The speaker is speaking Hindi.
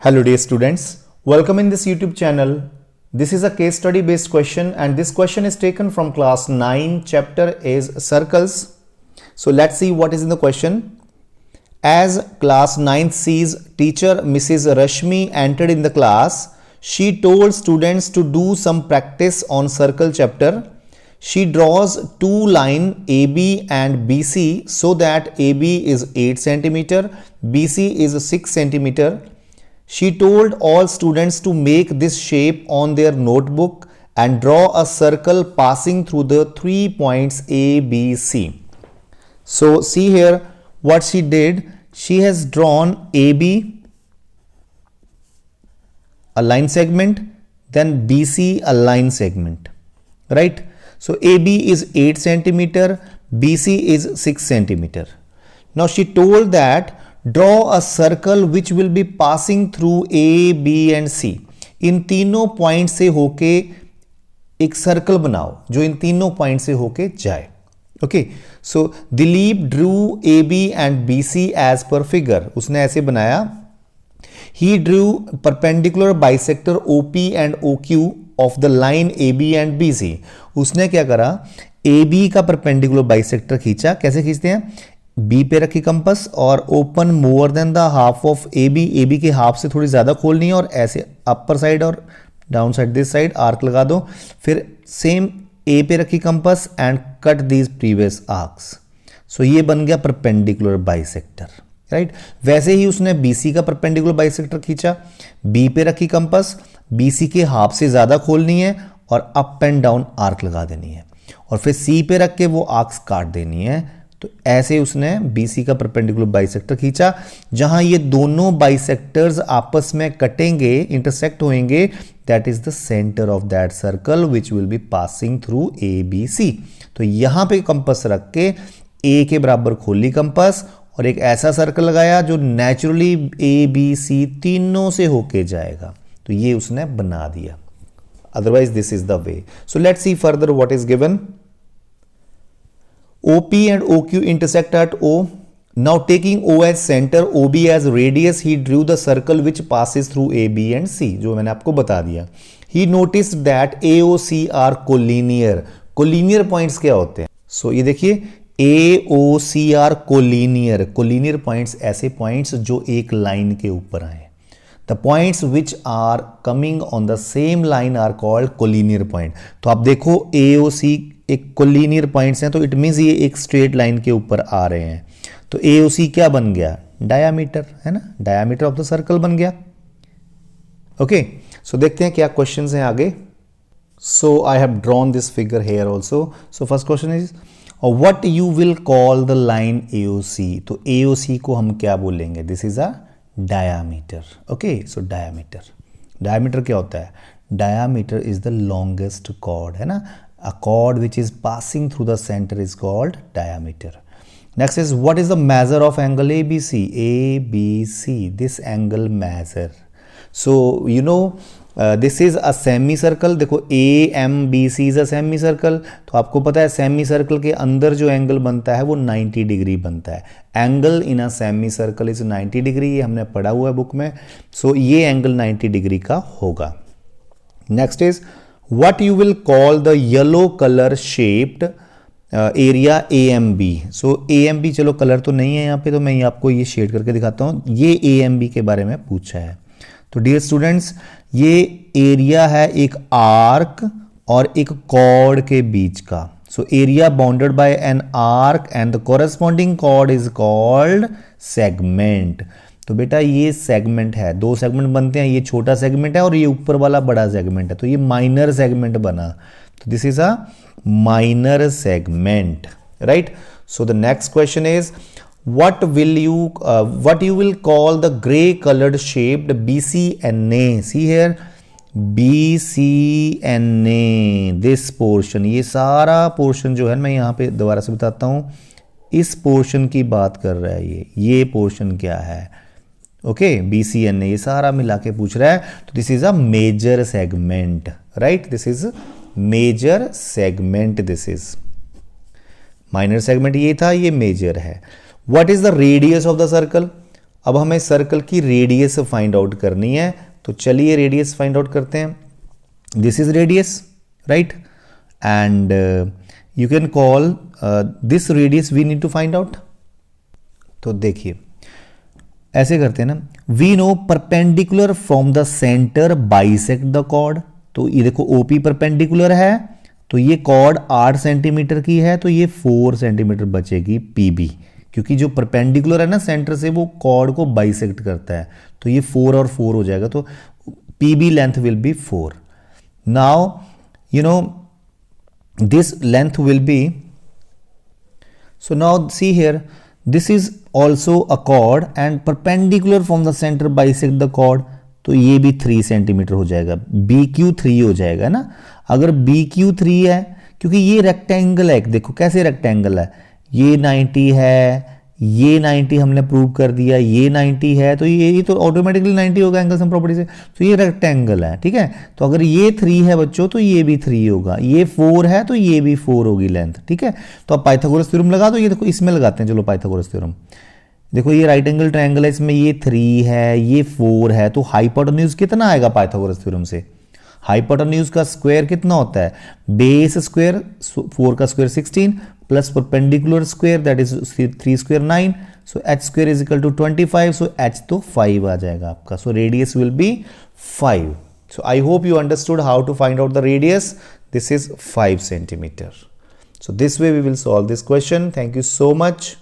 Hello dear students, welcome in this YouTube channel. This is a case study based question and this question is taken from class 9, chapter is circles. So let's see what is in the question. As class 9 sees teacher Mrs. Rashmi entered in the class, she told students to do some practice on circle chapter. She draws two lines AB and BC so that AB is 8 cm, BC is 6 cm. She told all students to make this shape on their notebook and draw a circle passing through the 3 points A, B, C. So see here what she did. She has drawn AB, a line segment, then BC, a line segment, right? So AB is 8 cm, BC is 6 cm. Now she told that draw a circle which will be passing through A, B and C. इन तीनों पॉइंट से होके एक सर्कल बनाओ जो इन तीनों पॉइंट से होके जाए. Okay, so Dilip drew A B and B C as per figure. उसने ऐसे बनाया. He drew perpendicular bisector O P and O Q of the line A B and B C. उसने क्या करा, ए बी का परपेंडिकुलर बाइसेक्टर खींचा. कैसे खींचते हैं, बी पे रखी कंपस और open more than the half of A B के हाफ से थोड़ी ज्यादा खोलनी है और ऐसे अपर साइड और down side this side arc लगा दो. फिर सेम ए पे रखी compass and cut these previous arcs. So ये बन गया परपेंडिकुलर बाइसेक्टर, राइट. वैसे ही उसने बीसी का परपेंडिकुलर बाइसेक्टर खींचा. बी पे रखी कंपस, बीसी के हाफ से ज्यादा खोलनी है और अप एंड डाउन आर्क लगा देनी है और फिर सी पे रख के वो आर्क्स काट देनी है. तो ऐसे उसने BC का परपेंडिकुलर बाइसेक्टर खींचा. जहां ये दोनों बाइसेक्टर्स आपस में कटेंगे, इंटरसेक्ट होंगे, that is the centre of that circle which will be passing through ABC. तो यहां पे कंपास रख के A के बराबर खोली कंपास और एक ऐसा सर्कल लगाया जो नेचुरली ABC तीनों से होके जाएगा. तो ये उसने बना दिया. Otherwise this is the way. So let's see further what is given. OP and OQ intersect at O. Now taking O as center, OB as radius, he drew the circle which passes through A, B and C, जो मैंने आपको बता दिया. He noticed that AOC are collinear. Collinear points क्या होते हैं? So ये देखिए AOC are collinear. Collinear points ऐसे points जो एक लाइन के ऊपर आए. The points which are coming on the same line are called collinear point. तो आप देखो AOC एक कोलिनियर पॉइंट्स हैं तो इट मींस ये एक स्ट्रेट लाइन के ऊपर आ रहे हैं. तो AOC क्या बन गया, डायामीटर है ना, डायामीटर ऑफ द सर्कल बन गया. ओके, सो देखते हैं क्या क्वेश्चंस हैं आगे. So I have drawn this figure here also. So first question is what you will call the line AOC. तो AOC को हम क्या बोलेंगे, this is a diameter. Okay, so diameter क्या होता है, diameter is the longest chord है ना. A chord which is passing through the center is called diameter. Next is what is the measure of angle ABC? ABC, this angle measure. So you know this is a semicircle. देखो AMBC is a semicircle. तो आपको पता है semicircle के अंदर जो एंगल बनता है वो 90 डिग्री बनता है. Angle in a semicircle is 90 degree, ये हमने पढ़ा हुआ है बुक में. सो ये एंगल 90 डिग्री का होगा. Next is what you will call the yellow color shaped area AMB. so AMB चलो कलर तो नहीं है यहाँ पे, तो मैं आपको ये शेड करके दिखाता हूँ. ये AMB के बारे में पूछा है. तो डियर स्टूडेंट्स, ये एरिया है एक आर्क और एक कॉर्ड के बीच का. So area bounded by an arc and the corresponding chord is called segment. तो बेटा ये सेगमेंट है, दो सेगमेंट बनते हैं. ये छोटा सेगमेंट है और ये ऊपर वाला बड़ा सेगमेंट है. तो ये माइनर सेगमेंट बना. तो this is a minor segment, right. So the next question is what you will call the gray colored shaped BCNA. see here BCNA, this portion, ये सारा पोर्शन जो है मैं यहाँ पे दोबारा से बताता हूँ. इस पोर्शन की बात कर रहा है ये पोर्शन क्या है. ओके, BCNA ये सारा मिला के पूछ रहा है. तो this is a major segment, right. This is major segment. This is minor segment ये था, ये मेजर है. What is the radius of the circle. अब हमें सर्कल की रेडियस फाइंड आउट करनी है, तो चलिए रेडियस फाइंड आउट करते हैं. This is radius, right, and you can call this radius we need to find out. तो देखिए ऐसे करते हैं ना, we know perpendicular from the centre bisect the chord. तो ये देखो ओपी परपेंडिकुलर है, तो ये कॉर्ड 8 सेंटीमीटर की है, तो ये 4 सेंटीमीटर बचेगी पीबी, क्योंकि जो परपेंडिकुलर है ना सेंटर से वो कॉर्ड को बाइसेक्ट करता है, तो ये 4 और 4 हो जाएगा, तो PB length will be 4. Now you know this length will be, so now see here, this is also a chord and perpendicular from the center bisect the chord, तो ये भी 3 सेंटीमीटर हो जाएगा, BQ3 हो जाएगा ना. अगर BQ3 है, क्योंकि ये रेक्टेंगल है, देखो कैसे रेक्टेंगल है, ये 90 है, ये 90 हमने प्रूव कर दिया, ये 90 है, तो ये तो ऑटोमेटिकली 90 होगा एंगल सम प्रॉपर्टी से. तो ये रेक्टेंगल है, ठीक है. तो अगर ये 3 है बच्चों, तो ये भी 3 होगा, ये 4 है तो ये भी 4 होगी लेंथ, ठीक है. तो अब पाइथागोरस थ्योरम लगा दो. ये देखो इसमें लगाते हैं, चलो पाइथागोरस थ्योरम. देखो ये राइट एंगल ट्रायंगल है, इसमें ये 3 है, ये 4 है, तो हाइपोटेन्यूज कितना आएगा पाइथागोरस थ्योरम से? हाइपोटेन्यूज का स्क्वायर कितना होता है? बेस स्क्वायर 4 का square 16 plus perpendicular square that is 3 square 9, so h square is equal to 25, so h तो 5 आ जाएगा आपका. So radius will be 5. So I hope you understood how to find out the radius. This is 5 centimetre. So this way we will solve this question. Thank you so much.